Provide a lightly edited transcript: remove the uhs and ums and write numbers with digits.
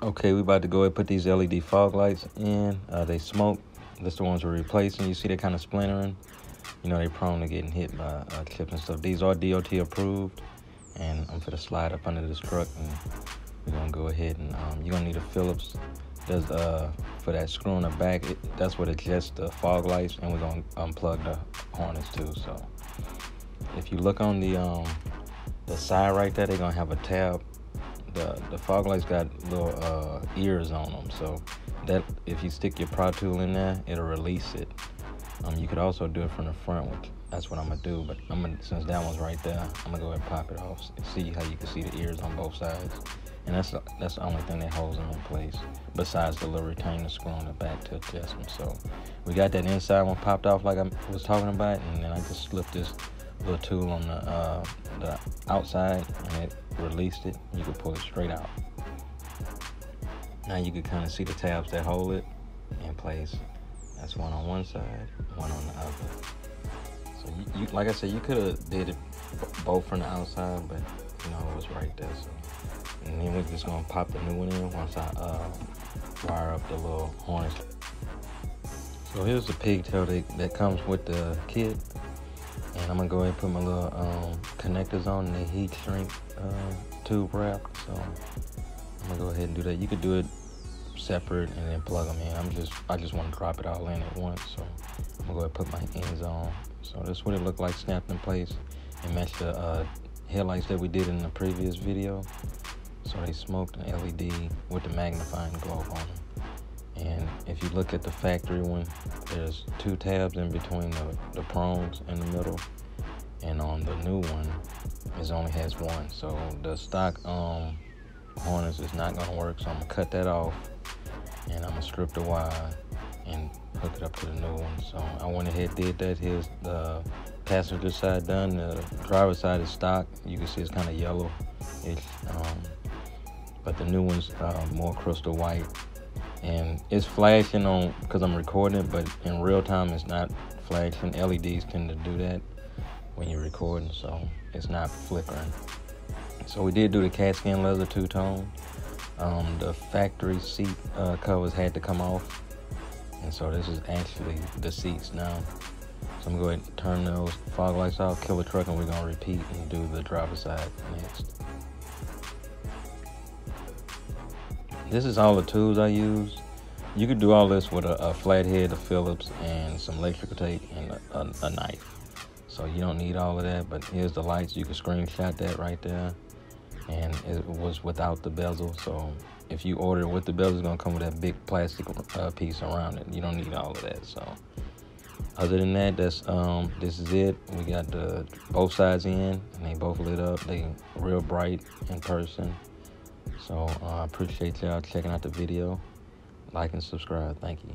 Okay, we about to go ahead and put these LED fog lights in. They smoke. That's the ones we're replacing. You see they're kind of splintering. You know, they're prone to getting hit by chips and stuff. These are DOT approved. And I'm going to slide up under this truck, and we're going to go ahead and you're going to need a Phillips. There's for that screw in the back, that's what adjusts the fog lights, and we're going to unplug the harness too. So if you look on the side right there, they're going to have a tab. The fog lights got little ears on them, so that if you stick your prod tool in there, it'll release it. You could also do it from the front, which that's what I'm gonna do, but since that one's right there, I'm gonna go ahead and pop it off and see how you can see the ears on both sides. And that's the only thing that holds them in place, besides the little retainer screw on the back to adjust them. So we got that inside one popped off like I was talking about, and then I just slipped this little tool on the outside, and it released it. You can pull it straight out. Now you can kind of see the tabs that hold it in place. That's one on one side, one on the other. So you like I said, you could have did it both from the outside, but you know, it was right there. So, and then we're just gonna pop the new one in once I wire up the little harness. So here's the pigtail that comes with the kit. And I'm gonna go ahead and put my little connectors on the heat shrink tube wrap. So I'm gonna go ahead and do that. You could do it separate and then plug them in. I just want to drop it all in at once. So I'm gonna go ahead and put my ends on. So this is what it looked like snapped in place and matched the headlights that we did in the previous video. So they smoked an LED with the magnifying globe on them. And if you look at the factory one, there's two tabs in between the prongs in the middle. And on the new one, it only has one. So the stock harness is not gonna work. So I'm gonna cut that off, and I'm gonna strip the wire and hook it up to the new one. So I went ahead and did that. Here's the passenger side done. The driver's side is stock. You can see it's kind of yellow. But the new one's more crystal white. And it's flashing on because I'm recording it, but in real time it's not flashing. LEDs tend to do that when you're recording, so it's not flickering. So we did do the cat skin leather two-tone. The factory seat covers had to come off, and so this is actually the seats now. So I'm gonna go ahead and turn those fog lights off, kill the truck, and we're gonna repeat and do the driver's side next. This is all the tools I use. You could do all this with a flathead, a Phillips, and some electrical tape and a knife. So you don't need all of that, but here's the lights. You can screenshot that right there. And it was without the bezel. So if you order it with the bezel, it's gonna come with that big plastic piece around it. You don't need all of that. So other than that, that's this is it. We got both sides in, and they both lit up. They real bright in person. So I appreciate y'all checking out the video. Like and subscribe. Thank you.